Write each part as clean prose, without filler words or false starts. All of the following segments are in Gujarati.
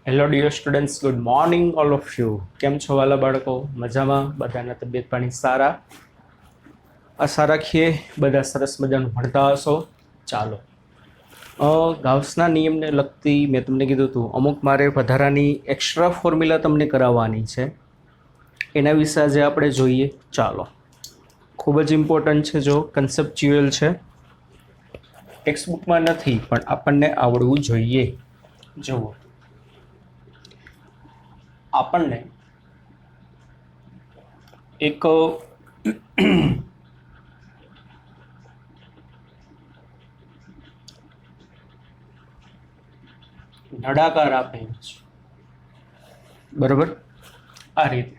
Hello dear students, good morning all of you. કેમ છો વાલા બાળકો? મજામાં? બધાના તબિયત પાણી સારા? આશા રાખીએ બધા સરસ મજાનું ભણતા હશો. ચાલો, ગાઉસના નિયમને લગતી મેં તમને કીધું હતું અમુક મારે વધારાની એક્સ્ટ્રા ફોર્મ્યુલા તમને કરાવવાની છે. એના વિશે આજે આપણે જોઈએ. ચાલો, ખૂબ જ ઇમ્પોર્ટન્ટ છે. જો કન્સેપ્ચ્યુઅલ છે, ટેક્સ્ટ બુકમાં નથી પણ આપણને આવડવું જોઈએ. જુઓ, આપણને એક નળાકાર આપેલું છે, બરોબર? આ રીતે.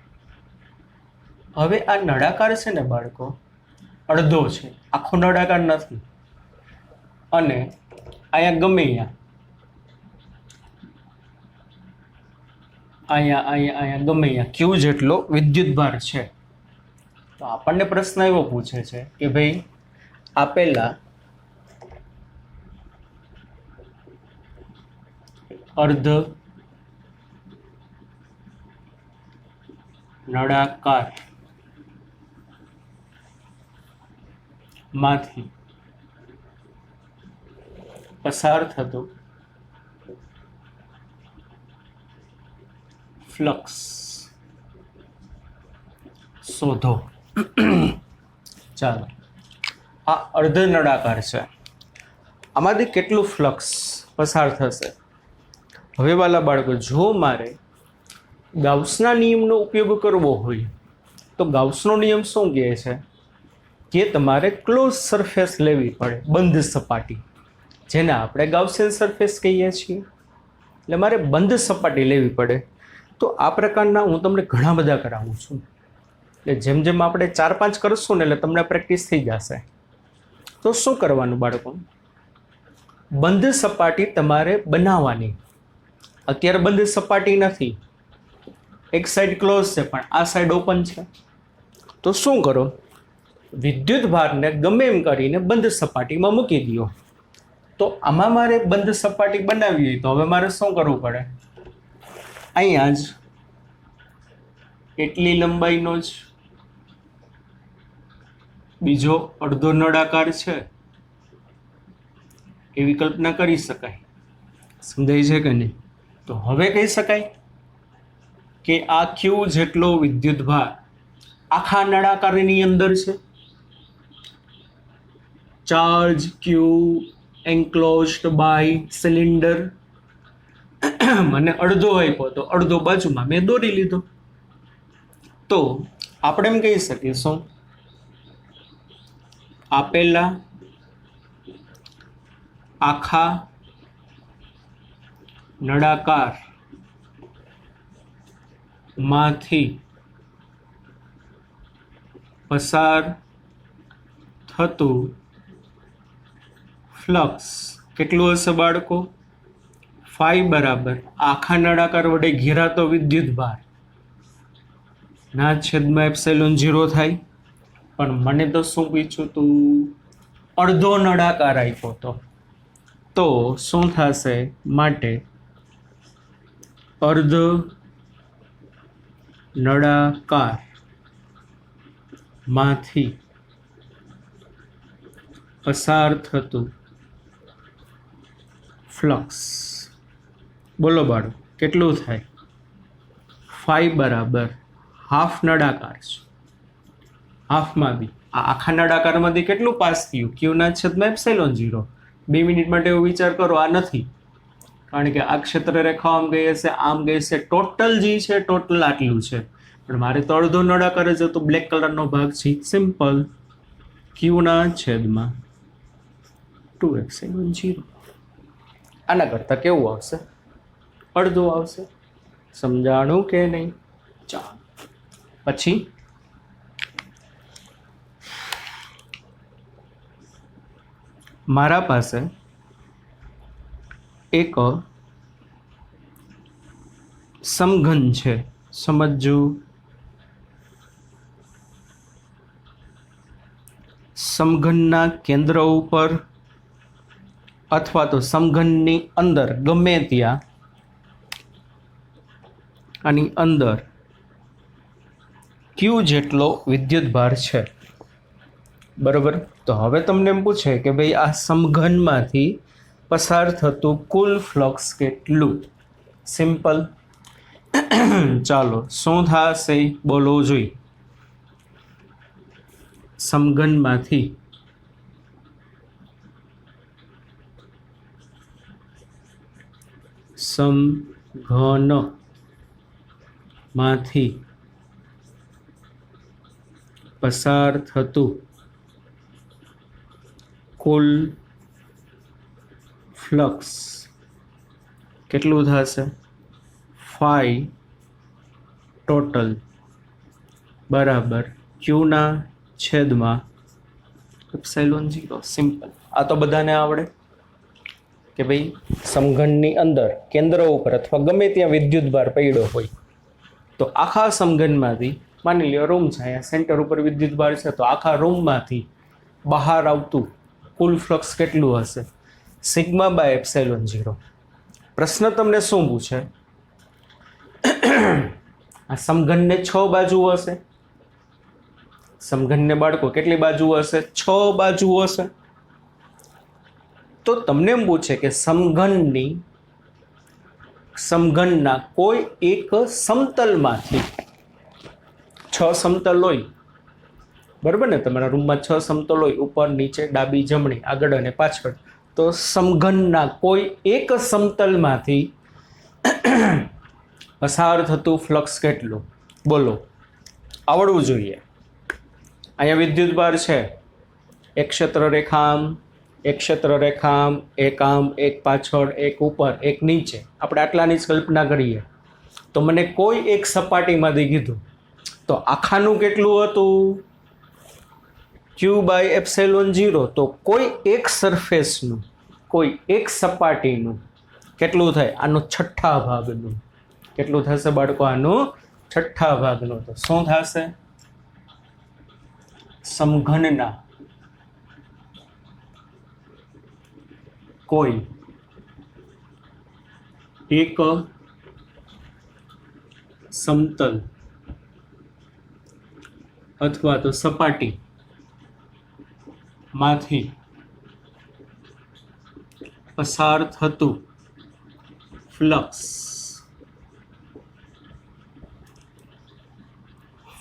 હવે આ નળાકાર છે ને બાળકો, અડધો છે, આખો નળાકાર નથી. અને અહીંયા ગમે અહીંયા ગમે અહીંયા ક્યુ જેટલો વિદ્યુત ભાર છે. તો આપણને પ્રશ્ન એવો પૂછે છે કે ભાઈ આપેલા અર્ધ નળાકાર માંથી પસાર થતો ફ્લક્સ શોધો. ચાલો, આ અર્ધ નળાકાર છે, આમાંથી કેટલું ફ્લક્સ પસાર થશે? હવે વાલા બાળકો, જો મારે ગાઉસના નિયમનો ઉપયોગ કરવો હોય તો ગાઉસનો નિયમ શું કહે છે કે તમારે ક્લોઝ સરફેસ લેવી પડે, બંધ સપાટી, જેને આપણે ગાઉસિયન સરફેસ કહીએ છીએ. એટલે મારે બંધ સપાટી લેવી પડે. તો આ પ્રકારના હું તમને ઘણા બધા કરાવું છું. એટલે જેમ જેમ આપણે 4-5 કરશું ને એટલે તમને પ્રેક્ટિસ થઈ જશે. તો શું કરવાનું બાળકો? બંધ સપાટી તમારે બનાવવાની. અત્યારે બંધ સપાટી નથી, એક સાઈડ ક્લોઝ છે પણ આ સાઈડ ઓપન છે. તો શું કરો? વિદ્યુત ભારને ગમે એમ કરીને બંધ સપાટીમાં મૂકી દો. તો આમાં મારે બંધ સપાટી બનાવવી હોય તો હવે મારે શું કરવું પડે? અહીંયા જ એટલી લંબાઈનો જ બીજો અડધો નળાકાર છે એવી કલ્પના કરી શકાય. સમજાય છે કે નહીં? તો હવે કહી શકાય કે આ ક્યુ જેટલો વિદ્યુત ભાર આખા નળાકારની અંદર છે. Charge Q enclosed by cylinder. મને અડધો આપ્યો તો અડધો બાજુમાં મેં દોરી લીધો. તો આપણે એમ કહી શકીશું આપેલા આખા નળાકાર માંથી પસાર થતું ફ્લક્સ કેટલું હશે બાળકો? ફાઈ બરાબર આખા નળાકાર વડે ઘેરાતો વિદ્યુત ભાર ના છેદમાં એપ્સિલોન 0 થાય. પણ મને તો શું પૂછ્યું તું? અડધો નળાકાર આપ્યો હતો. તો શું થશે? માટે અર્ધ નળાકાર માંથી પસાર થતું ફ્લક્સ, બોલો બાળકો કેટલું થાય? ફાઈ બરાબર હાફ નળાકાર છે, હાફમાં બી આ આખા નળાકારમાંથી કેટલું પાસ થયું? ક્યુના છેદમાં એપ્સિલોન 0. 2 મિનિટ માટે એવો વિચાર કરો. આ નથી, કારણ કે આ ક્ષેત્ર રેખા આમ ગઈ હશે, આમ ગઈ છે. ટોટલ જે છે ટોટલ આટલું છે, પણ મારે તો અડધો નળાકાર જ હતો, બ્લેક કલરનો ભાગ છે. સિમ્પલ, ક્યુના છેદમાં 2 એપ્સિલોન 0. આના કરતાં કેવું આવશે? અડધું આવશે. સમજાણું કે નહીં? ચાલો, પછી મારા પાસે એક સમઘન છે. સમજો, સમઘનના કેન્દ્ર ઉપર અથવા તો સમઘનની અંદર ગમે ત્યાં આની અંદર ક્યુ જેટલો વિદ્યુતભાર છે, બરાબર. તો હવે તમને એમ પૂછે કે ભાઈ આ સમઘનમાંથી પસાર થતું કુલ ફ્લક્સ કેટલું. સિમ્પલ. ચાલો શું થશે બોલો જોઈએ. સમઘનમાંથી પસાર થતું કુલ ફ્લક્સ કેટલું થશે? ફાઈ ટોટલ બરાબર ક્યુના છેદમાં એપ્સિલોન 0. સિમ્પલ. આ તો બધાને આવડે કે ભાઈ સમઘનની અંદર કેન્દ્ર ઉપર અથવા ગમે ત્યાં વિદ્યુતભાર પડ્યો હોય તો આખા સમઘનમાંથી માની લો રૂમ છે, અહીંયા સેન્ટર ઉપર વિદ્યુતભાર છે, તો આખા રૂમમાંથી બહાર આવતું કુલ ફ્લક્સ કેટલું હશે? Sigma by epsilon 0. પ્રશ્ન તમને શું પૂછે? આ સમઘનને 6 બાજુ હશે. સમઘનને બાળકો કેટલી બાજુ હશે? 6 બાજુ હશે. તો તમને એમ પૂછે કે સમઘનના કોઈ એક સમતલમાંથી 6 સમતલ હોય, બરાબર ને? તમારા રૂમમાં 6 સમતલ હોય, ઉપર નીચે ડાબી જમણી આગળ અને પાછળ. તો સમઘનના કોઈ એક સમતલમાંથી પસાર થતું ફ્લક્સ કેટલું બોલો? આવડવું જોઈએ. અહીંયા વિદ્યુતભાર છે, એક ક્ષેત્ર રેખામ, એક આમ, એક પાછળ, એક ઉપર, એક નીચે. આપણે આટલાની જ કલ્પના કરીએ. તો મને કોઈ એક સપાટીમાંથી કીધું તો આખાનું કેટલું હતું? ક્યુ બાય એપ્સિલોન 0. તો કોઈ એક સરફેસનું, કોઈ એક સપાટીનું કેટલું થાય? આનું છઠ્ઠા ભાગનું. કેટલું થશે બાળકો? આનું છઠ્ઠા ભાગનું. તો શું થશે? સમઘનના કોઈ એક સમતલ અથવા તો સપાટી માંથી પસાર થતું flux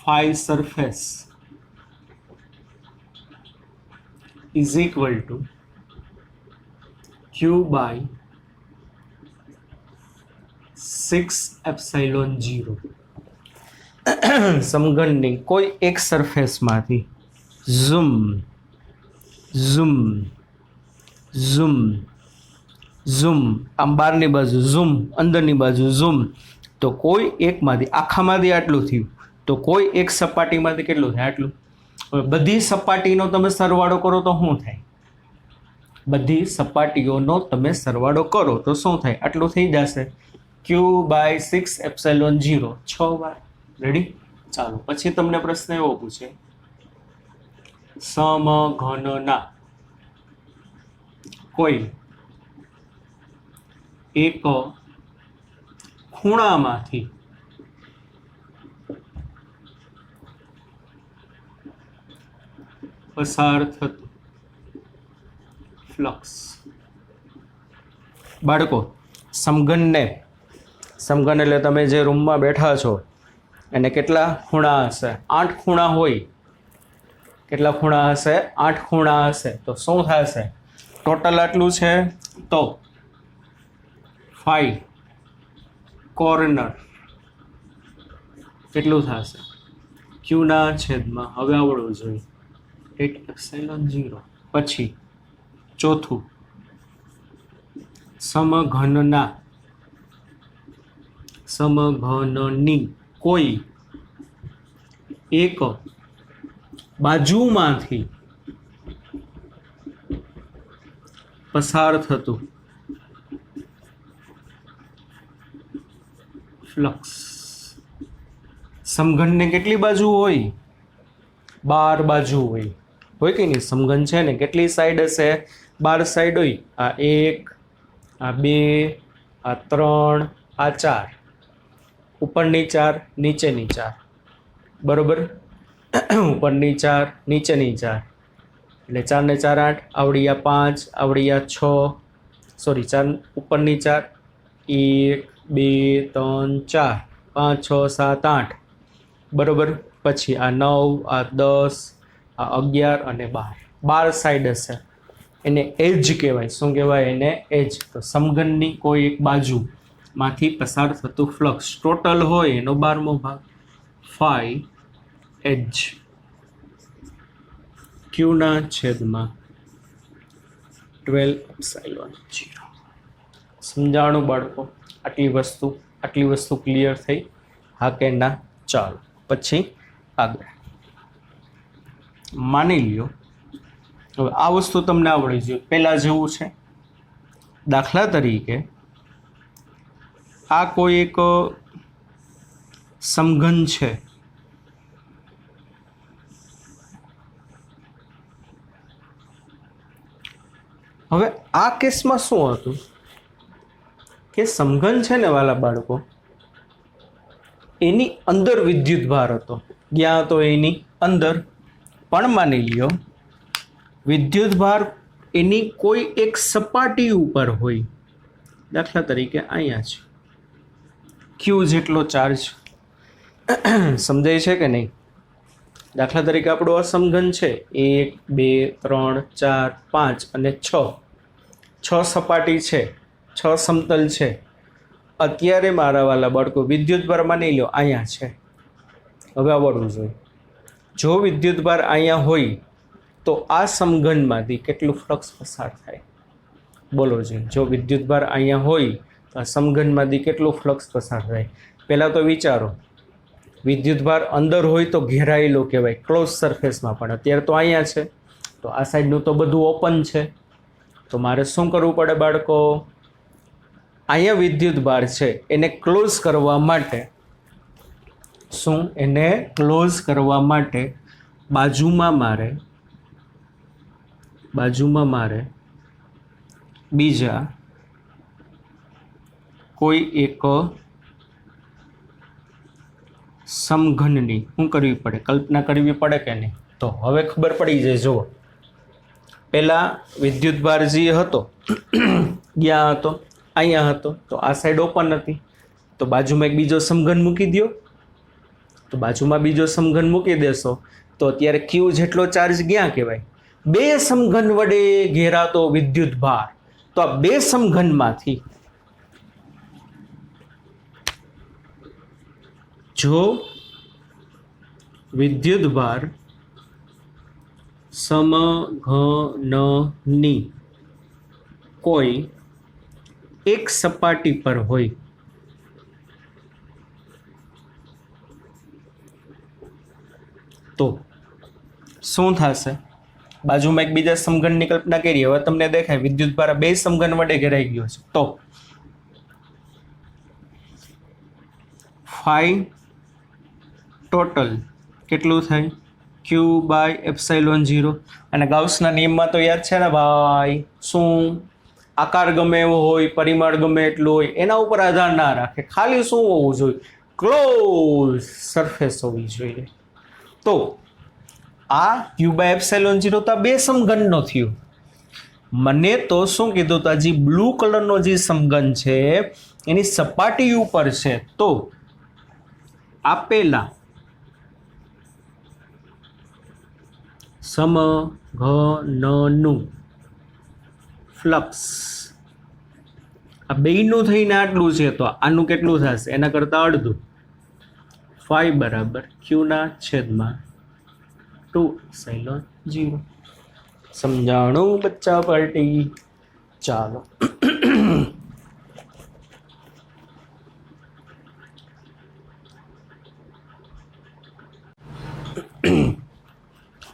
phi surface is equal to Q by 6 epsilon 0. સમઘનની કોઈ એક સરફેસમાંથી ઝૂમ ઝૂમ ઝૂમ ઝૂમ, આમ બહારની બાજુ ઝૂમ, અંદરની બાજુ ઝૂમ. તો કોઈ એકમાંથી, આખામાંથી આટલું થયું, તો કોઈ એક સપાટીમાંથી કેટલું થાય? આટલું. હવે બધી સપાટીનો તમે સરવાળો કરો તો શું થાય? બધી સપાટીઓનો તમે સરવાળો કરો તો શું થાય? આટલું થઈ જશે. ક્યુ બાય 6 એપ્સિલોન 0 6 વાર. રેડી? ચાલો પછી તમને પ્રશ્ન એવો પૂછે, સમઘનના કોઈ એક ખૂણામાંથી પસાર થતું ફ્લક્સ. બાળકો સમઘન એટલે તમે જે રૂમમાં બેઠા છો એને કેટલા ખૂણા હશે? 8 ખૂણા હોય. કેટલા ખૂણા હશે? 8 ખૂણા હશે. તો શું થશે? ટોટલ આટલું છે તો 5 કોર્નર કેટલું થશે? ક્યુના છેદમાં, હવે આવડવું જોઈએ, 8 એપ્સિલોન 0. પછી ચોથું, સમઘનની કોઈ એક બાજુમાંથી પસાર થતું ફ્લક્સ. સમઘનને કેટલી બાજુ હોય? 12 બાજુ હોય કે નહીં? સમઘન છે ને કેટલી સાઈડ હશે? બાર સાઈડ હોય, આ 1, આ 2, આ 3, આ 4, ઉપરની 4 નીચેની 4, બરોબર. ઉપરની 4 નીચેની 4 એટલે 4 ને 4 8, આવડી આ 5, આવડી આ 6, સોરી 4 ઉપરની 4, 1 2 3 4 5 6 7 8, બરોબર. પછી આ 9, આ 10, આ 11 અને 12 સાઈડ હશે, એને એજ કહેવાય. શું કહેવાય એને? એજ. તો સમઘનની કોઈ એક બાજુમાંથી પસાર થતું ફ્લક્સ ટોટલ હોય એનો 12મો ભાગ, 5 એચ ક્યુના છેદમાં 12 એપ્સિલોન 0. સમજાણું બાળકો? આટલી વસ્તુ ક્લિયર થઈ? હા કે ના? ચાલો પછી આગળ માની લ્યો હવે આ વસ્તુ તમને આવડી જોઈએ. પહેલા જેવું છે, દાખલા તરીકે આ કોઈ એક સમઘન છે. હવે આ કેસમાં શું હતું કે સમઘન છે ને વાલા બાળકો, એની અંદર વિદ્યુત ભાર હતો. ક્યાં હતો? એની અંદર. પણ માની લ્યો વિદ્યુત ભાર એની કોઈ એક સપાટી ઉપર હોય, દાખલા તરીકે અહીંયા છે, ક્યુ જેટલો ચાર્જ. સમજાય છે કે નહીં? દાખલા તરીકે આપણો અસમઘન છે 1 2 3 4 5 અને 6 સપાટી છે, 6 સમતલ છે. અત્યારે મારા વાલા બાળકો વિદ્યુત ભાર માની લો અહીંયા છે. હવે આવડવું જોઈએ, જો વિદ્યુત ભાર અહીંયા હોય તો આ સમઘનમાંથી કેટલું ફ્લક્સ પસાર થાય? બોલો જોઈએ. જો વિદ્યુત ભાર અહીંયા હોય તો આ સમઘનમાંથી કેટલું ફ્લક્સ પસાર થાય? પહેલાં તો વિચારો, વિદ્યુત ભાર અંદર હોય તો ઘેરાયેલો કહેવાય, ક્લોઝ સરફેસમાં. પણ અત્યારે તો અહીંયા છે, તો આ સાઈડનું તો બધું ઓપન છે. તો મારે શું કરવું પડે બાળકો? અહીંયા વિદ્યુત ભાર છે એને ક્લોઝ કરવા માટે, શું એને ક્લોઝ કરવા માટે બાજુમાં મારે બીજા કોઈ એક સમઘનની શું કરવી પડે? કલ્પના કરવી પડે કે નહીં? તો હવે ખબર પડી જાય. જુઓ, પહેલાં વિદ્યુત ભાર જે હતો ક્યાં હતો? અહીંયા હતો. તો આ સાઈડ ઓપન હતી, તો બાજુમાં એક બીજો સમઘન મૂકી દો. તો બાજુમાં બીજો સમઘન મૂકી દેશો તો અત્યારે ક્યુ જેટલો ચાર્જ ક્યાં કહેવાય? બે સમઘન વડે ઘેરાતો વિદ્યુત ભાર. તો આ બે સમઘનમાંથી જો વિદ્યુત ભાર સમઘનની કોઈ એક સપાટી પર હોય તો શું થશે? બાજુમાં એક બીજા સમઘનની કલ્પના કરીએ. હવે તમને દેખાય વિદ્યુત ભાર બે સમઘન વડે ઘેરાઈ ગયો છે. તો ફાઈ ટોટલ કેટલું થાય? ક્યુ બાય એપ્સાઇલોન 0. અને ગાઉસના નિયમમાં તો યાદ છે ને ભાઈ, શું આકાર ગમે એવો હોય, પરિમાણ ગમે એટલું હોય, એના ઉપર આધાર ના રાખે. ખાલી શું હોવું જોઈએ? ક્લોઝ સરફેસ હોવી જોઈએ. તો આ ક્યુ બાય એપ્સાઇલોન 0 તો આ બે સમઘનનો થયો. મને તો શું કીધું તો જે બ્લુ કલરનો જે સમઘન છે એની સપાટી ઉપર છે, તો આપેલા સમઘનનું ફ્લક્સ આ બેયનું થઈને આટલું છે, તો આનું કેટલું થશે? એના કરતાં અડધું. ફાઈ બરાબર ક્યુના છેદમાં 2 એપ્સિલોન 0. સમજાણું બચ્ચા પાર્ટી? ચાલો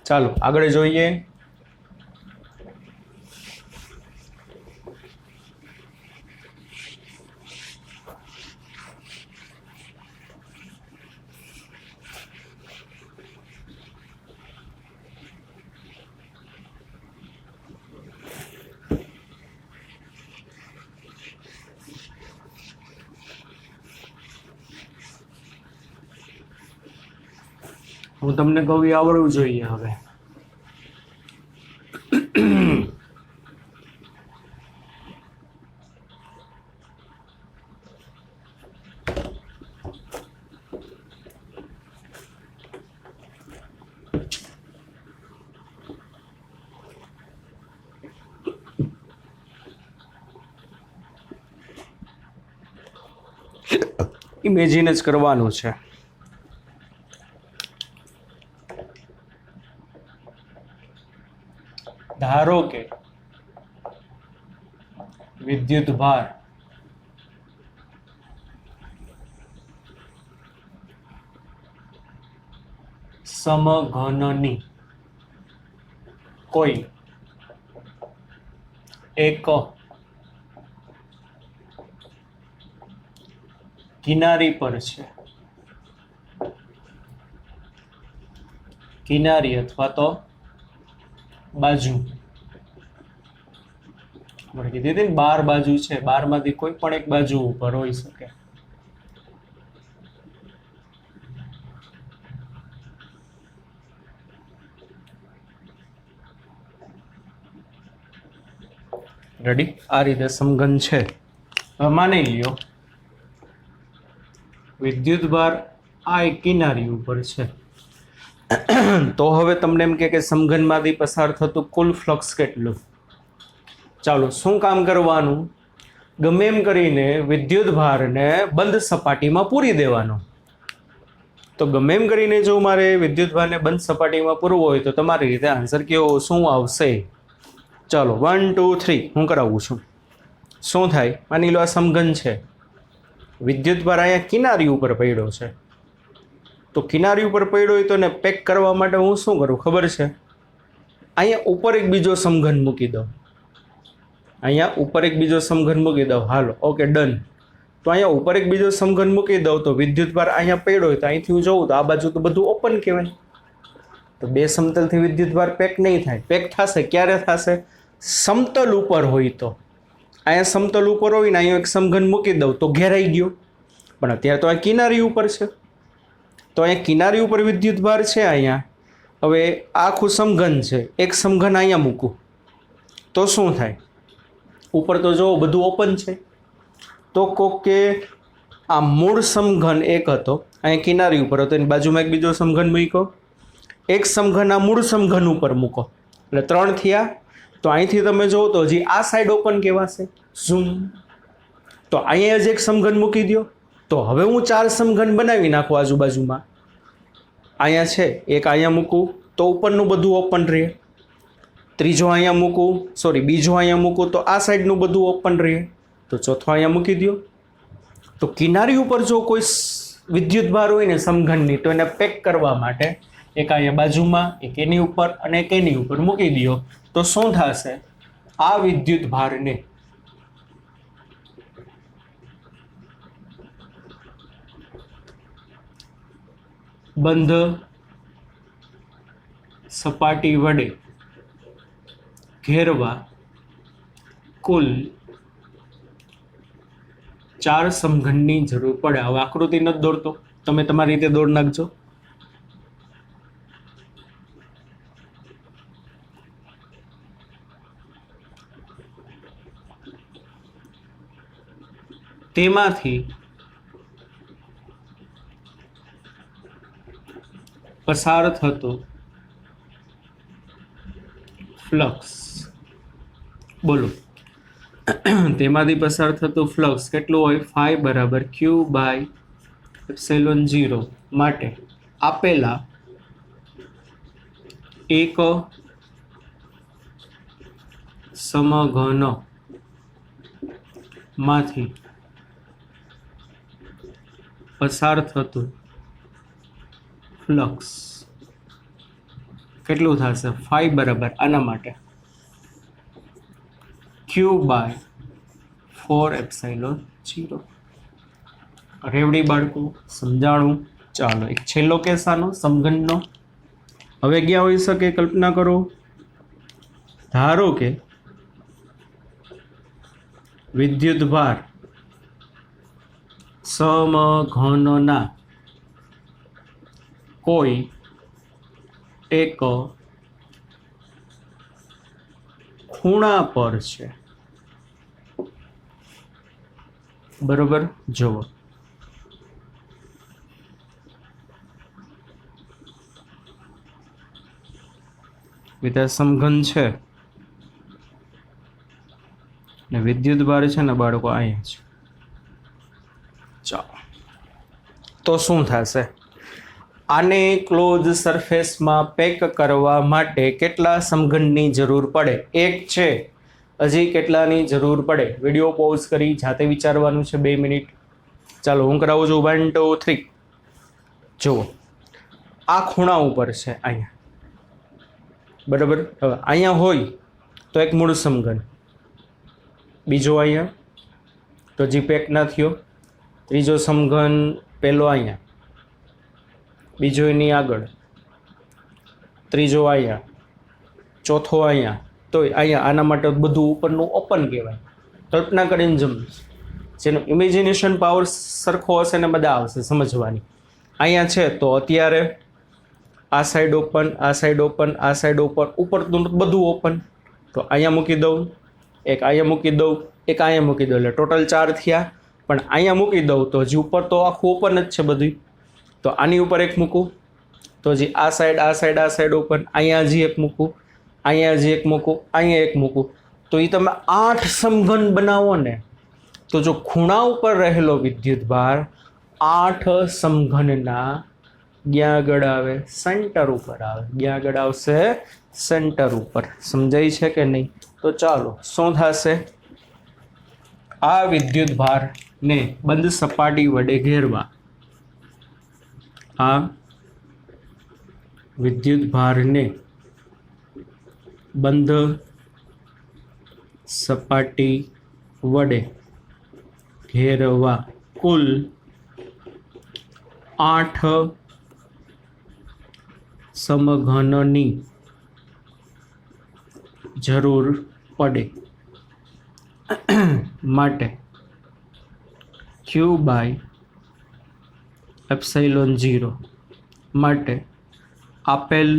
ચાલો આગળ જોઈએ. હું તમને કહું એ આવડવું જોઈએ હવે. ઇમેજિન જ કરવાનું છે. ધારો કે વિદ્યુત ભાર સમઘનની કોઈ એક કિનારી પર છે. કિનારી અથવા તો બાજુ આપણે કીધી હતી ને 12 બાજુ છે, 12 માંથી કોઈ પણ એક બાજુ ઉપર હોઈ શકે. રેડી? આ રીતે સમઘન છે. હવે માની લ્યો વિદ્યુત ભાર આ એક કિનારી ઉપર છે. તો હવે તમને એમ કે સમઘનમાંથી પસાર થતું કુલ ફ્લક્સ કેટલું? ચાલો શું કામ કરવાનું? ગમે એમ કરીને વિદ્યુત ભારને બંધ સપાટીમાં પૂરી દેવાનો. તો ગમે એમ કરીને જો મારે વિદ્યુત ભારને બંધ સપાટીમાં પૂરવો હોય તો તમારી રીતે આન્સર કેવો શું આવશે? ચાલો 1 2 3 હું કરાવું છું. શું થાય? માની લો આ સમઘન છે, વિદ્યુત ભાર અહીંયા કિનારી ઉપર પડ્યો છે. તો કિનારી ઉપર પડ્યો હોય તો એને પેક કરવા માટે હું શું કરું ખબર છે? અહીંયા ઉપર એક બીજો સમઘન મૂકી દઉં. અહીંયા ઉપર એક બીજો સમઘન મૂકી દઉં. હાલો, ઓકે, ડન. તો અહીંયા ઉપર એક બીજો સમઘન મૂકી દઉં તો વિદ્યુત ભાર અહીંયા પડ્યો હોય તો અહીંથી હું જોઉં તો આ બાજુ તો બધું ઓપન કહેવાય. તો બે સમતલથી વિદ્યુત ભાર પેક નહીં થાય. પેક થશે ક્યારે થશે? સમતલ ઉપર હોય તો. અહીંયા સમતલ ઉપર હોય ને અહીંયા એક સમઘન મૂકી દઉં તો ઘેરાઈ ગયો. પણ અત્યારે તો આ કિનારી ઉપર છે. તો અહીંયા કિનારી ઉપર વિદ્યુત ભાર છે. અહીંયા હવે આખું સમઘન છે, એક સમઘન અહીંયા મૂકું તો શું થાય? ઉપર તો જો બધું ઓપન છે. તો કોક કે આ મૂળ સમઘન એક હતો, અહીંયા કિનારી ઉપર હતો, એની બાજુમાં એક બીજો સમઘન મૂક્યો. એક સમઘન આ મૂળ સમઘન ઉપર મૂકો એટલે 3 થયા. તો અહીંથી તમે જુઓ તો હજી આ સાઈડ ઓપન કહેવાશે. ઝૂમ. તો અહીંયા જ એક સમઘન મૂકી દો. તો હવે હું 4 સમઘન બનાવી નાખું આજુબાજુમાં. અહીંયા છે એક અહીંયા મૂકું તો ઉપરનું બધું ઓપન રહે. ત્રીજો અહીંયા મૂકું, બીજો અહીંયા મૂકું તો આ સાઈડનું બધું ઓપન રહે. તો ચોથો અહીંયા મૂકી દો. તો કિનારી ઉપર જો કોઈ વિદ્યુત ભાર હોય ને સમઘનની તો એને પેક કરવા માટે એક અહીંયા બાજુમાં, એક એની ઉપર અને એક એની ઉપર મૂકી દો. તો શું થશે? આ વિદ્યુત ભારને બંધ સપાટી વડે ઘેરવા કુલ 4 સમઘનની જરૂર પડે. હવે આકૃતિ નથી દોરતો, તમે તમારી રીતે દોડ નાખજો. તેમાંથી પસાર થતો ફ્લક્સ બોલો. તેમાંથી પસાર થતો ફ્લક્સ કેટલું હોય? phi બરાબર Q/ε0 માટે આપેલા એક સમઘન માંથી પસાર થતું ફ્લક્સ કેટલું થશે? phi બરાબર આના માટે Q/4ε0. રેવડી બાળકો સમજાણું. ચાલો એક છેલ્લો કેસ આનો સમઘનનો. હવે ક્યાં હોઈ શકે? કલ્પના કરો. ધારો કે વિદ્યુત ભાર સમઘનના કોઈ એક ખૂણા પર છે, બરોબર. જુઓ, વિદ્યા સમઘન છે ને વિદ્યુત ભાર છે ને બાળકો અહીંયા છે. ચાલો, તો શું થશે? આને ક્લોઝ સરફેસમાં પેક કરવા માટે કેટલા સમઘનની જરૂર પડે? એક છે, હજી કેટલાની જરૂર પડે? વિડીયો પોઝ કરી જાતે વિચારવાનું છે 2 મિનિટ. ચાલો હું કરાવું છું. 1 2 3. જુઓ, આ ખૂણા ઉપર છે અહીંયા, બરાબર. હવે અહીંયા હોય તો એક મૂળ સમઘન, બીજો અહીંયા તો હજી પેક ના થયો, ત્રીજો સમઘન પહેલો અહીંયા, બીજો એની આગળ, ત્રીજો અહીંયા, ચોથો અહીંયા. તો અહીંયા આના માટે બધું ઉપરનું ઓપન કહેવાય. કલ્પના કરીને જમવું, જેનો ઇમેજિનેશન પાવર સરખો હશે ને બધા આવશે સમજવાની. અહીંયા છે તો અત્યારે આ સાઈડ ઓપન, આ સાઈડ ઓપન, આ સાઈડ ઓપન, ઉપરનું બધું ઓપન. તો અહીંયા મૂકી દઉં, એક અહીંયા મૂકી દઉં, એક અહીંયા મૂકી દઉં, એટલે ટોટલ 4 થયા. પણ અહીંયા મૂકી દઉં તો હજી ઉપર તો આખું ઓપન જ છે બધું. તો આની ઉપર એક મૂકું તો હજી આ સાઈડ, આ સાઈડ, આ સાઈડ ઓપન. અહીંયા હજી એક મૂકું, અહીંયા હજી એક મૂકું, અહીંયા એક મૂકું. તો એ તમે 8 સમઘન બનાવો ને, તો જો ખૂણા ઉપર રહેલો વિદ્યુત ભાર 8 સમઘનના ક્યાં આગળ આવે? સેન્ટર ઉપર આવે. ક્યાં આગળ આવશે? સેન્ટર ઉપર. સમજાય છે કે નહીં? તો ચાલો, શું થશે? આ વિદ્યુત ભારને બંધ સપાટી વડે ઘેરવા, આ વિદ્યુત ભારને બંધ સપાટી વડે ઘેરવા કુલ 8 સમઘનની જરૂર પડે. માટે Q/ε0 માટે આપેલ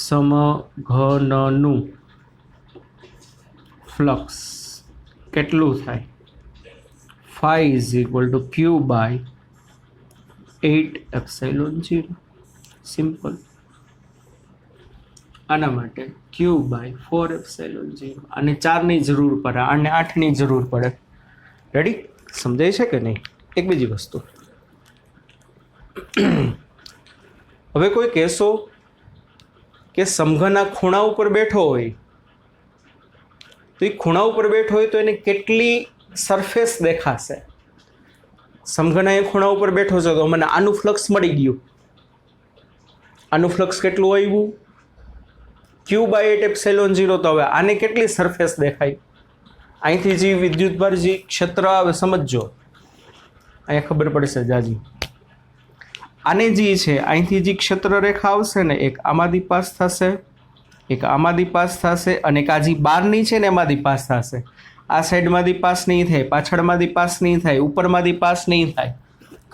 સમઘનનું ફ્લક્સ કેટલું થાય? phi = Q/8ε0. સિમ્પલ. આના માટે Q/4ε0. અને 4ની જરૂર પડે, અને 8ની જરૂર પડે. રેડી? સમજાય છે કે નહીં? એક બીજી વસ્તુ, હવે કોઈ કહેશો કે સમઘન આ ખૂણા ઉપર બેઠો હોય, તો એ ખૂણા ઉપર બેઠો હોય તો એને કેટલી સરફેસ દેખાશે? સમઘન એ ખૂણા ઉપર બેઠો છે તો મને આનું ફ્લક્સ મળી ગયું. આનું ફ્લક્સ કેટલું આવ્યું? Q/8ε0. તો હવે આને કેટલી સરફેસ દેખાય? અહીંથી જે વિદ્યુતભાર જે ક્ષેત્ર આવે, સમજો, અહીંયા ખબર પડશે જાજી. આને જે છે અહીંથી જે ક્ષેત્ર રેખા આવશે ને, એક આમાંથી પાસ થશે, એક આમાંથી પાસ થશે, અને એક આ જે બહારની છે ને એમાંથી પાસ થશે. આ સાઈડમાંથી પાસ નહીં થાય, પાછળમાંથી પાસ નહીં થાય, ઉપરમાંથી પાસ નહીં થાય.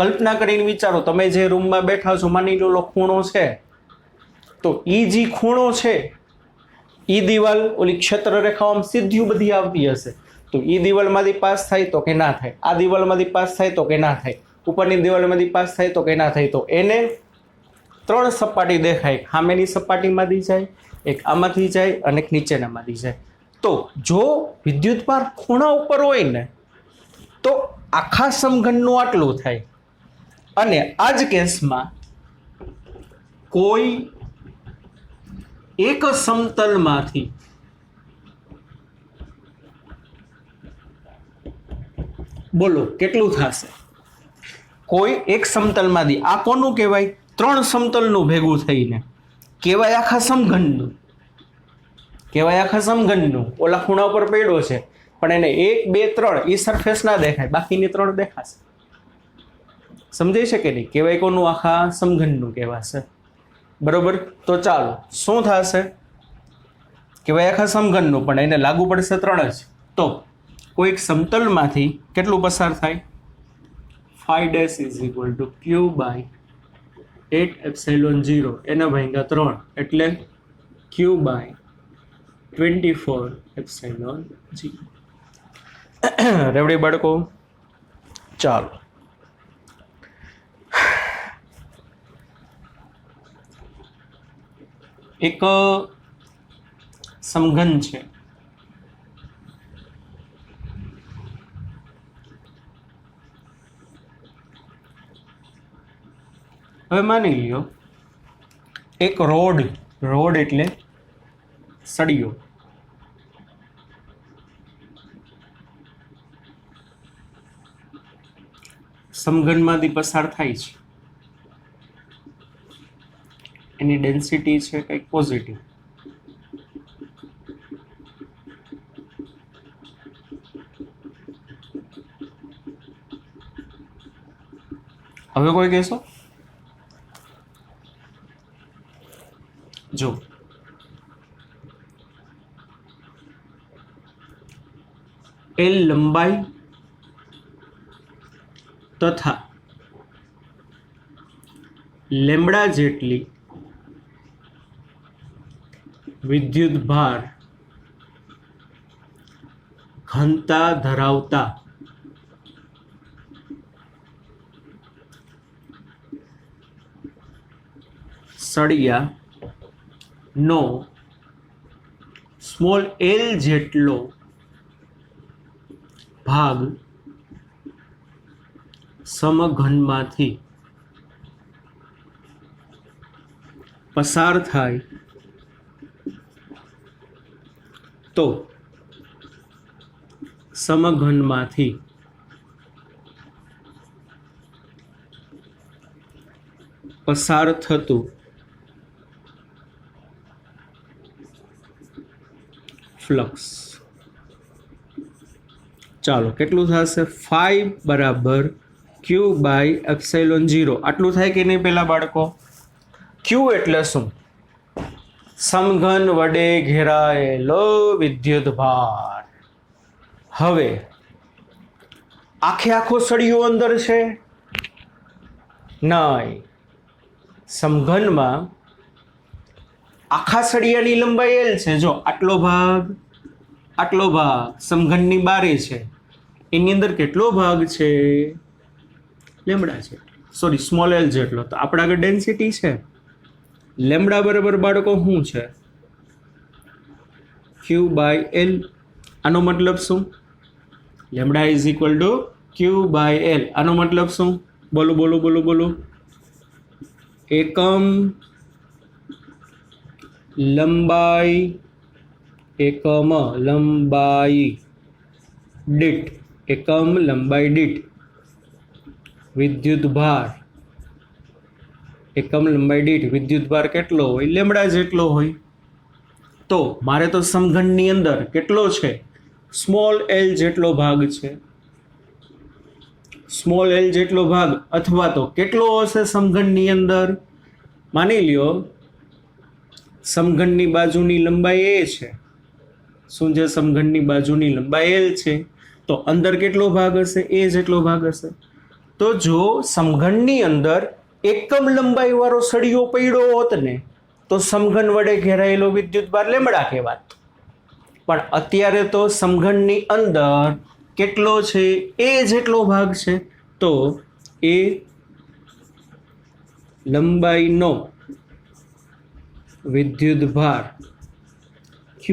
કલ્પના કરીને વિચારો, તમે જે રૂમમાં બેઠા છો, માની લો ખૂણો છે, તો એ જે ખૂણો છે એ દિવાલ ઓલી ક્ષેત્ર રેખાઓ સીધી બધી આવતી હશે, તો એ દિવાલમાંથી પાસ થાય તો કે ના થાય, આ દિવાલમાંથી પાસ થાય તો કે ના થાય, ઉપરની દિવાલમાંથી પાસ થાય તો કે ના થાય. તો એને 3 સપાટી દેખાય. સામેની સપાટીમાંથી જાય, એક આમાંથી જાય, અને એક નીચેનામાંથી જાય. તો જો વિદ્યુતભાર ખૂણા ઉપર હોય ને, તો આખા સમઘનનું આટલું થાય. અને આ જ કેસમાં કોઈ એક સમતલમાંથી બોલો કેટલું થશે? કોઈ એક સમતલમાંથી, આ કોનું કહેવાય? 3 સમતલનું ભેગું થઈને કહેવાય આખા સમઘનનું. કહેવાય આખા સમઘનનું. ઓલા ખૂણા ઉપર પડ્યો છે પણ એને 1 2 3 એ સરફેસ ના દેખાય, બાકીની 3 દેખાશે. સમજાય છે કે નહીં? કહેવાય કોનું? આખા સમઘનનું કહેવાશે. બરોબર. તો ચાલો, શું થશે? કહેવાય આખા સમઘનનું, પણ એને લાગુ પડશે 3 જ. તો કોઈક સમતલમાંથી કેટલું પસાર થાય? phi dash = Q/8 8 એપ્સિલોન 0 એના ભાગ્યા 3 એટલે Q બાય 24 એપ્સિલોન 0. રેવડી બાળકો, ચાલો એક સમઘન છે. હવે માની લ્યો એક રોડ એટલે સળિયો, સમઘનમાંથી પસાર થાય છે. એની ડેન્સિટી છે કંઈક પોઝિટિવ. હવે કોઈ કહેશો? જો એલ લંબાઈ તથા લેમ્બડા જેટલી વિદ્યુત ભાર ઘનતા ધરાવતા સળિયા નો સ્મોલ એલ જેટલો ભાગ સમઘનમાંથી પસાર થાય તો સમઘનમાંથી પસાર થતું ફ્લક્સ, ચાલો કેટલું થશે? 5 બરાબર Q બાય એપ્સિલોન 0. આટલું થાય કે નહીં પહેલા બાળકો? Q એટલે શું? સમઘન વડે ઘેરાયેલો વિદ્યુત ભાર. હવે આખો સળિયો અંદર છે? નહીં. સમઘનમાં આખા સળિયાની લંબાઈ L છે. જો આટલો ભાગ સમઘનની બારે છે. એની અંદર કેટલો ભાગ છે? લેમ્બડા છે, સોરી સ્મોલ એલ જેટલો. તો આપણા આગળ ડેન્સિટી છે લેમ્બડા બરાબર બાળકો શું છે? Q by L. આનો મતલબ શું? Lambda is equal to Q by L. આનો મતલબ શું? બોલો. એકમ લંબાઈ દીઠ વિદ્યુત ભાર કેટલો હોય? લેમ્બડા જેટલો હોય. તો મારે તો સમઘનની અંદર કેટલો છે? સ્મોલ એલ જેટલો ભાગ છે. સ્મોલ એલ જેટલો ભાગ અથવા તો કેટલો હશે સમઘનની અંદર? માની લ્યો સમઘનની બાજુની લંબાઈ એ છે. શું છે? સમઘનની બાજુની લંબાઈ એલ છે. તો અંદર કેટલો ભાગ હશે? એ જેટલો ભાગ હશે. તો જો સમઘનની અંદર એકમ લંબાઈ વાળો સળિયો પડ્યો હોત ને તો સમઘન વડે ઘેરાયેલો વિદ્યુત ભાર લેમ્બડા કહેવાત. પણ અત્યારે તો સમઘનની અંદર કેટલો છે? એ જેટલો ભાગ છે. તો એ લંબાઈનો વિદ્યુત ભાર Q.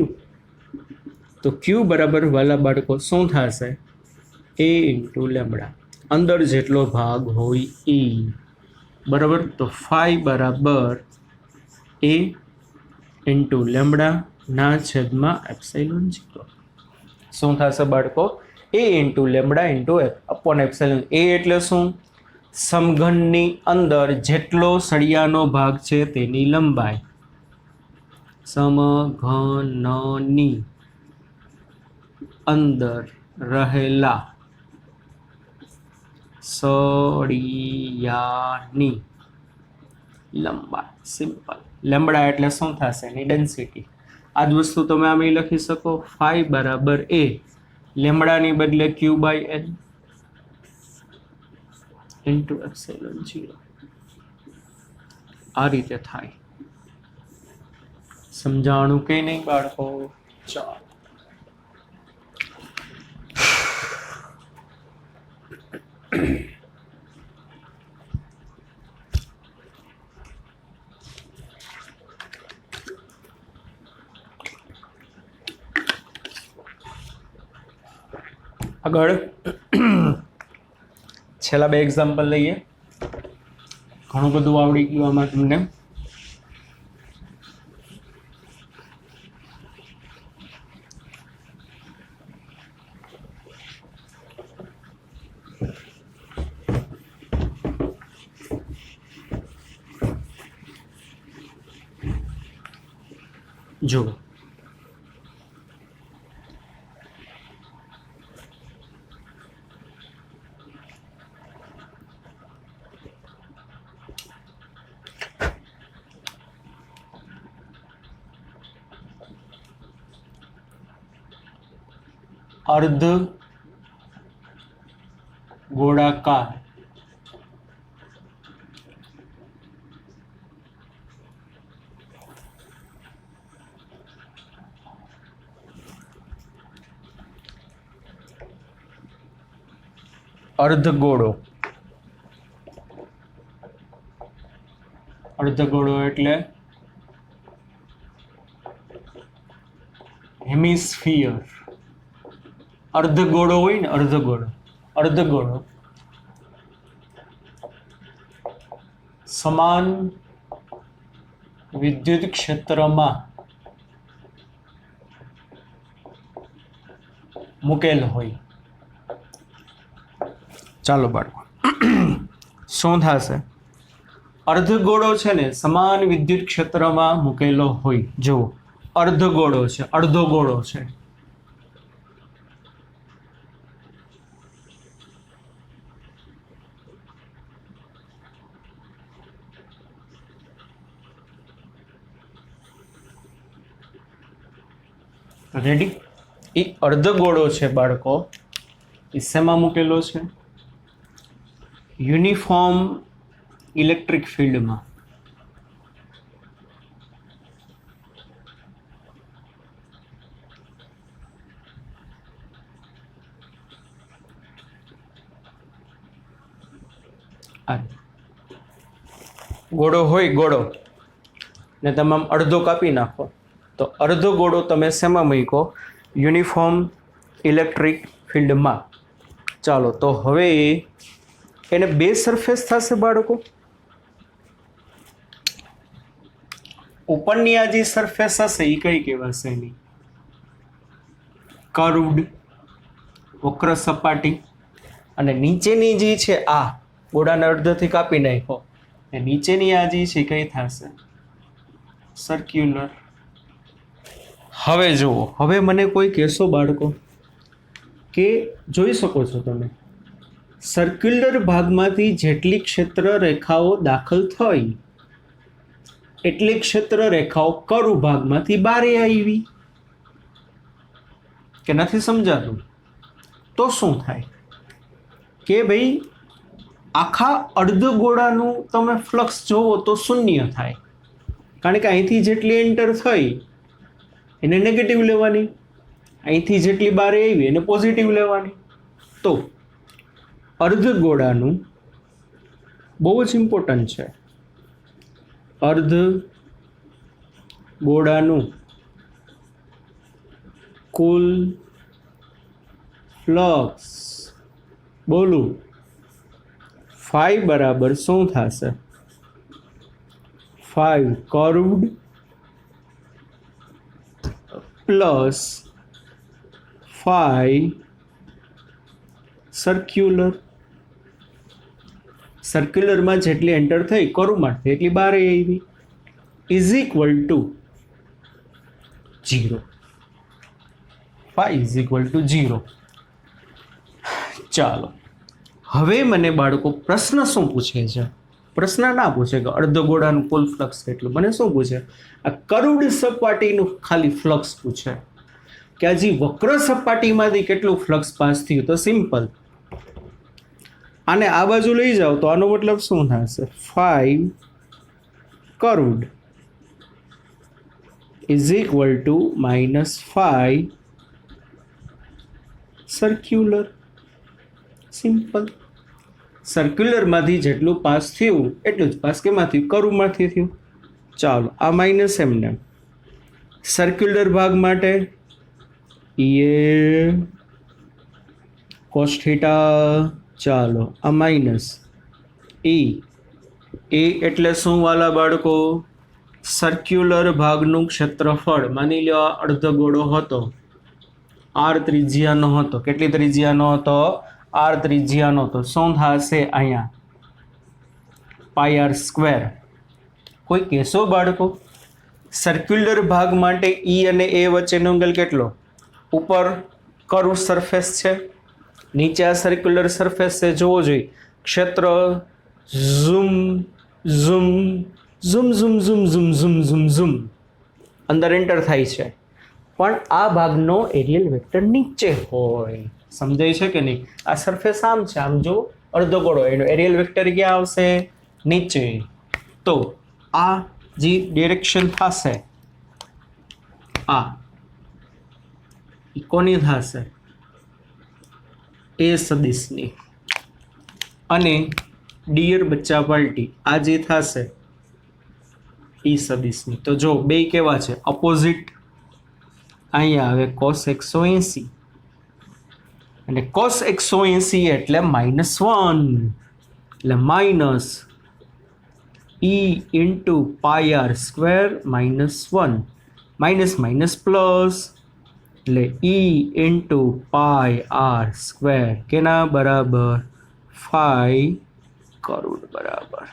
તો Q બરાબર વાલા બાળકો શું થશે? A into lambda. અંદર જેટલો ભાગ હોય E બરાબર. તો 5 બરાબર A ઇન્ટુ લેમ્બડા ના છેદમાં એપ્સિલોન 0. શું થશે બાળકો? A into lambda into upon epsilon. A એટલે શું? સમઘનની અંદર જેટલો સળિયાનો ભાગ છે તેની લંબાઈ. સમઘનની અંદર રહેલા સળિયાની લંબાઈ. સિમ્પલ. લેમ્બડા એટલે શું થશે? એની ડેન્સિટી. આ જ વસ્તુ તમે આમ લખી શકો 5 બરાબર A લેમ્બડાની બદલે Q by L into epsilon 0. આ રીતે થાય. સમજાણું કે નહીં બાળકો? ચાલો આગળ છેલ્લા 2 એક્ઝામ્પલ લઈએ. ઘણું બધું આવડી ગયું આમાં તમને. જુઓ, अर्ध गोलाकार अर्धगोळो. अर्धगोळो એટલે હેમિસ્ફિયર. अर्धगोळो હોય ને, अर्धगोळो સમાન વિદ્યુત ક્ષેત્રમાં મૂકેલ હોય. ચાલો બાળકો, શું થશે? અર્ધગોળો છે ને સમાન વિદ્યુત ક્ષેત્રમાં મૂકેલો હોય. જુઓ, અર્ધગોળો છે, અડધો ગોળો છે. રેડી? એ અર્ધગોળો છે બાળકો, એ શેમાં મૂકેલો છે? યુનિફોર્મ ઇલેક્ટ્રિક ફિલ્ડમાં. ગોળો હોય, ગોળો ને તમે આમ અડધો કાપી નાખો તો અડધો ગોળો તમે શેમાં મૂકો? યુનિફોર્મ ઇલેક્ટ્રિક ફિલ્ડમાં. ચાલો, તો હવે એને 2 સરફેસ થશે બાળકો. ઉપરની આ જે સરફેસ હશે એ કઈ કહેવાશે? એની કર્વડ, વક્ર સપાટી. અને નીચેની જે છે આ ગોળાને અડધોથી કાપી નાખો, અને નીચેની આ જે છે કઈ થશે? સર્ક્યુલર. હવે જુઓ, હવે મને કોઈ કહેશો બાળકો કે જોઈ શકો છો તમે, સર્ક્યુલર ભાગમાંથી જેટલી ક્ષેત્ર રેખાઓ દાખલ થઈ એટલી ક્ષેત્ર રેખાઓ કર્વ ભાગમાંથી બહાર આવી. કે નથી સમજાતું? તો શું થાય કે ભાઈ આખા અર્ધગોળાનું તમે ફ્લક્સ જોવો તો શૂન્ય થાય, કારણ કે અહીંથી જેટલી એન્ટર થઈ એને નેગેટિવ લેવાની, અહીંથી જેટલી બહાર આવી એને પોઝિટિવ લેવાની. તો અર્ધગોળાનું બહુ જ ઇમ્પોર્ટન્ટ છે. અર્ધગોળાનું કુલ ફ્લક્સ બોલું ફાઈ બરાબર શું થશે? 5 કર્વડ પ્લસ 5 સર્ક્યુલર. સર્ક્યુલરમાં જેટલી એન્ટર થઈ કર્વમાં એટલી બહાર આવી, is equal two 0. 5 is equal two 0. ચાલો, હવે મને બાળકો પ્રશ્ન શું પૂછે છે? પ્રશ્ન ના પૂછે કે અર્ધગોળાનું કુલ ફ્લક્સ કેટલું, મને શું પૂછે? આ કર્વડ સપાટીનું ખાલી ફ્લક્સ પૂછે કે આ જે વક્ર સપાટીમાંથી કેટલું ફ્લક્સ પાસ થયું. તો સિમ્પલ, આને આ બાજુ લઈ જાઓ તો આનો મતલબ શું થશે? 5 curved is equal to minus phi circular. Simple. સર્ક્યુલરમાંથી જેટલું પાસ થયું એટલું જ પાસ કેમાં થયું? કર્વમાંથી થયું. ચાલો આ માઇનસ એમને સર્ક્યુલર ભાગ માટે એ કોસ થીટા. ચાલો આ માઇનસ એ એટલે શું વાલા બાળકો? સર્ક્યુલર ભાગનું ક્ષેત્રફળ. માની લો આ અર્ધ ગોળો હતો, આર ત્રિજ્યાનો હતો. કેટલી ત્રિજ્યાનો હતો? આર ત્રિજ્યાનો. તો શું થશે અહીંયા? પાઈ આર સ્ક્વેર. કોઈ કહેશો બાળકો સર્ક્યુલર ભાગ માટે ઈ અને એ વચ્ચેનો એંગલ કેટલો? ઉપર કર્વ સરફેસ છે, નીચે આ સર્ક્યુલર સરફેસ છે. જોવો જોઈએ ક્ષેત્ર zoom zoom zoom zoom zoom zoom zoom zoom zoom અંદર એન્ટર થાય છે, પણ આ ભાગનો એરિયલ વેક્ટર નીચે હોય. સમજાય છે કે નહીં? આ સરફેસ આમ છે, આમ જો અડધો ગોળો, એનો એરિયલ વેક્ટર ક્યાં આવશે? નીચે. તો આ જે ડિરેક્શન થશે આ કોની થશે? એ સદિશની. અને ડિયર બચ્ચા પાર્ટી આ જે થશે ઈ સદિશની. તો જો બે કેવા છે? અપોઝિટ. અહીંયા આવે cos 180 અને cos 180 એટલે -1 એટલે minus e into pi r square -1 minus minus plus એટલે e into pi r square કેના બરાબર? ફાઈ કરોડ બરાબર.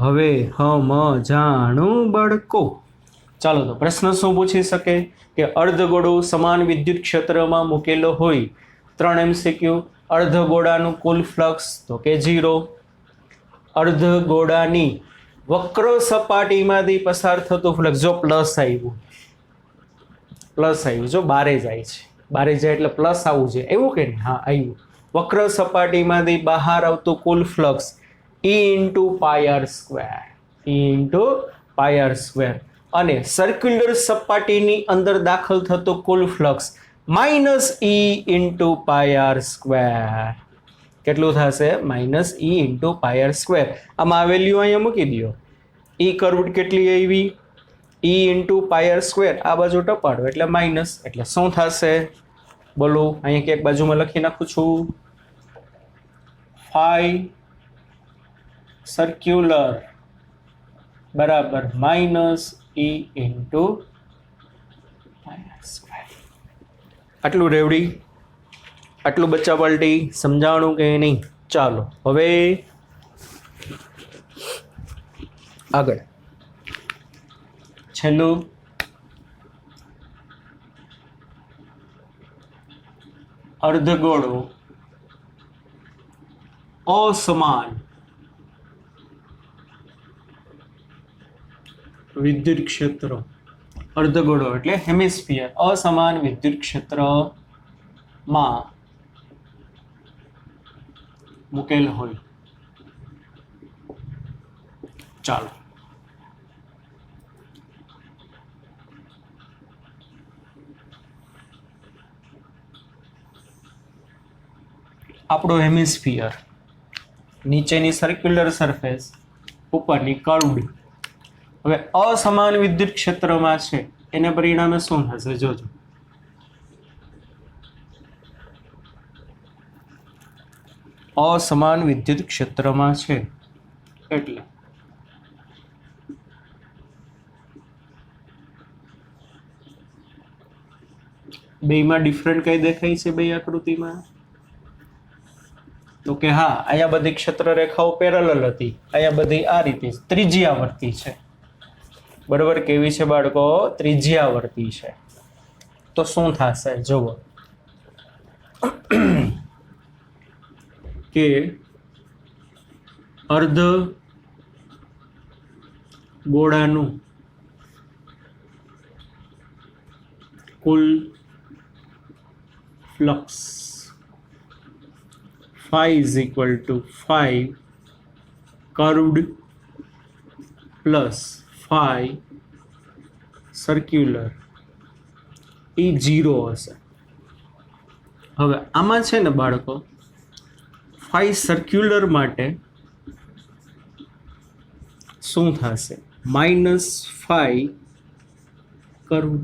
હવે હમ જાણું બાળકો. ચાલો તો પ્રશ્ન શું પૂછી શકે કે અર્ધગોળો સમાન વિદ્યુત ક્ષેત્રમાં મૂકેલો હોય. 3 MCQ. અર્ધગોળાનું કુલ ફ્લક્સ તો કે 0. અર્ધગોળાની વક્ર સપાટીમાંથી પસાર થતું ફ્લક્સ. જો પ્લસ આવ્યું જો બારે જાય છે, બારે જાય એટલે પ્લસ આવવું છે, એવું કે નહીં? હા આવ્યું. વક્ર સપાટીમાંથી બહાર આવતું કુલ flux E into pi r square. E into pi r square. અને સર્ક્યુલર સપાટીની અંદર દાખલ થતો કુલ flux minus E into pi r square. કેટલું થશે? Minus E into pi r square. આમાં આ વેલ્યુ અહીંયા મૂકી દો. E કર્વડ કેટલી આવી? E into pi r square. આ બાજુ ટપાડો એટલે માઇનસ. એટલે શું થશે બોલો? અહીંયા ક્યાંક બાજુમાં લખી નાખું છું. ફાઈ સર્ક્યુલર બરાબર minus E into pi r square. આટલું રેવડી? આટલું બચ્ચા પલટી સમજાણું કે નહીં? ચાલો હવે આગળ છેલ્લું અર્ધગોળો અસમાન વિદ્યુત ક્ષેત્ર. અર્ધગોળો એટલે હેમિસ્ફિયર. અસમાન વિદ્યુત ક્ષેત્રમાં મૂકેલ હોય. ચાલો આપણો હેમિસ્ફિયર, નીચેની સર્ક્યુલર સરફેસ, ઉપરની કર્વડ. હવે અસમાન વિદ્યુત ક્ષેત્રમાં છે, એને પરિણામે શું થશે જોજો. અસમાન વિદ્યુત ક્ષેત્રમાં છે એટલે બેમાં ડિફરન્ટ કઈ દેખાય છે બે આકૃતિમાં? તો કે હા, અહીંયા બધી ક્ષેત્ર રેખાઓ પેરેલલ હતી, અહીંયા બધી આ રીતે ત્રિજ્યાવર્તી છે. બરોબર? કેવી છે બાળકો? ત્રિજ્યાવર્તી છે. તો શું થશે જુઓ કે અર્ધ ગોળાનું કુલ flux phi is equal to phi curved plus phi circular એ 0 હશે. હવે આમાં છે ને બાળકો ફાઈ સર્ક્યુલર માટે શું થશે? -5 કર્વડ.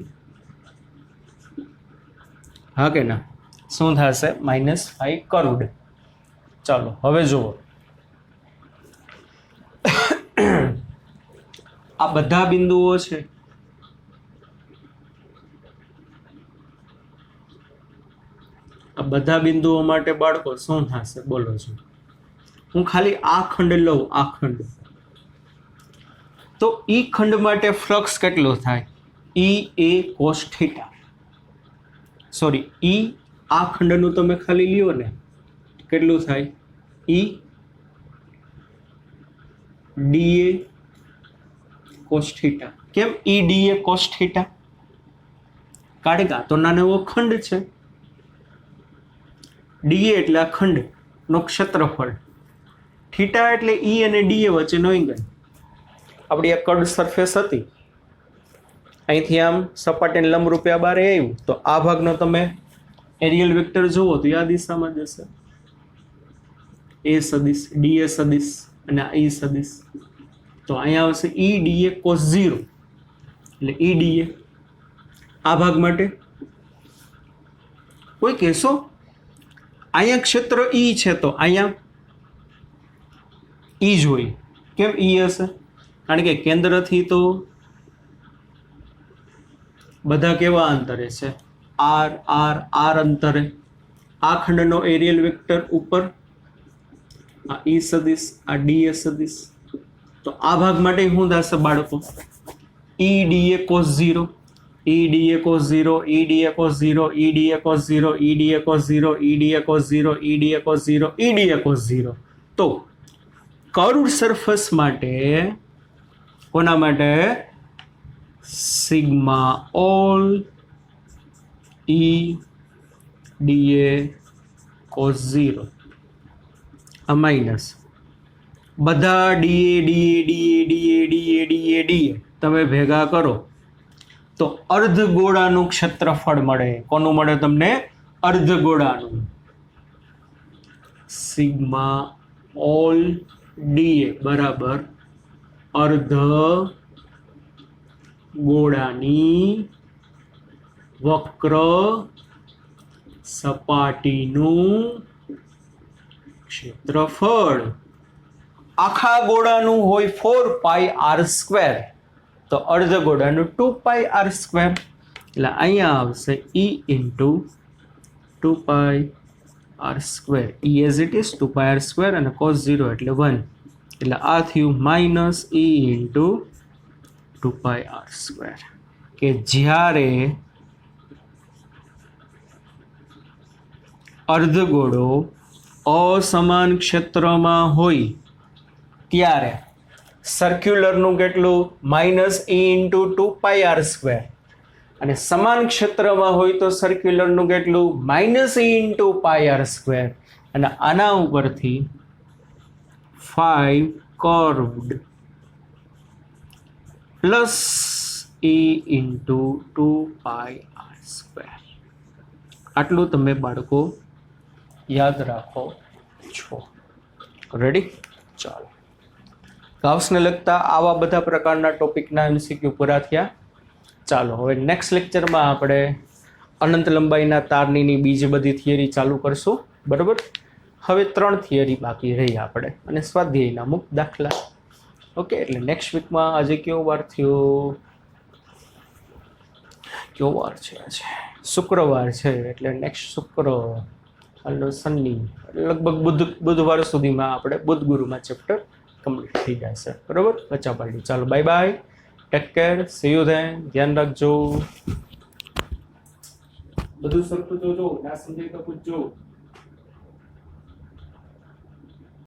હા કે ના? શું થશે? -5 કર્વડ. ચાલો હવે જુઓ, આ બધા બિંદુઓ છે. આ બધા બિંદુઓ માટે બાળકો શું થશે? બોલો છો. હું ખાલી આ ખંડ લઉં, આ ખંડ, તો ઈ ખંડ માટે ફ્લક્સ કેટલો થાય? E a cos θ. સોરી, ઈ આ ખંડનું તમે ખાલી લ્યો ને, કેટલું થાય? E da cos θ. કેમ E da cos θ? કારણ કે આ તો નાનો એવો ખંડ છે. da એટલે આ ખંડનો ક્ષેત્રફળ, થીટા એટલે E અને da વચ્ચેનો એંગલ. આપણી આ કર્ડ સરફેસ હતી, અહીંથી આમ સપાટીને લંબરૂપે આ બારે આવ્યું, તો આ ભાગનો તમે એરિયલ વેક્ટર જુઓ તો આ દિશામાં જશે. એ સદિશ, da સદિશ અને આ E સદિશ. તો અહીંયા આવશે E da cos 0 એટલે E da. આ ભાગ માટે કોઈ કહેશો અહીંયા ક્ષેત્ર E છે તો અહીંયા E જોઈએ. કેમ E હશે? કારણ કે કેન્દ્રથી તો બધા કેવા અંતરે છે? R R R અંતરે. આ ખંડનો એરિયલ વેક્ટર ઉપર, આ E સદિશ, આ da સદિશ. તો આ ભાગ માટે શું થશે બાળકો? E da cos 0, E da cos 0, E da cos 0, E da cos 0, E da cos 0, E da cos 0, E da cos 0, E da cos 0. તો કર્વડ સરફેસ માટે કોના માટે? Sigma all E da cos 0. આ માઇનસ બધા da da da da da da da તમે ભેગા કરો તો અર્ધગોળાનું ક્ષેત્રફળ મળે. કોનું મળે તમને? અર્ધગોળાનું. સિગ્મા ઓલ da બરાબર અર્ધ ગોળાની વક્ર સપાટીનું ક્ષેત્રફળ. આખા ગોળાનું હોય 4πr², તો અર્ધગોળાનું 2πr². એટલે અહીંયા આવશે E into 2πr². E as it is 2πr² અને cos 0 એટલે 1. એટલે આ થયું -E into 2πr². કે જ્યારે અર્ધગોળો અસમાન ક્ષેત્રમાં હોય ત્યારે સર્ક્યુલરનું કેટલું? -E into 2πr². અને સમાન ક્ષેત્રમાં હોય તો સર્ક્યુલરનું કેટલું? -E into πr². અને આના ઉપરથી 5 curved plus E into 2πr². આટલું તમે બાળકો યાદ રાખો છો. રેડી? ચાલો, ગાઉસને લગતા આવા બધા પ્રકારના ટોપિકના MCQ પૂરા થયા. ચાલો હવે નેક્સ્ટ લેક્ચરમાં આપણે અનંત લંબાઈના તારણીની બીજી બધી થિયરી ચાલુ કરશું. બરાબર? હવે 3 થિયરી બાકી રહી આપણે, અને સ્વાધ્યાયના અમુક દાખલા. ઓકે, એટલે નેક્સ્ટ વીકમાં આજે કયો વાર થયો? કયો વાર છે આજે? શુક્રવાર છે. એટલે નેક્સ્ટ શુક્ર અને શનિ લગભગ બુધવાર સુધીમાં આપણે બુધ ગુરુમાં ચેપ્ટર કમ્પ્લીટ થઈ જશે. બરાબર? બચા પાડી. ચાલો, bye bye, take care, C you then. ધ્યાન રાખજો. બધું સરખું જોજો, ના સમજાય તો પૂછજો.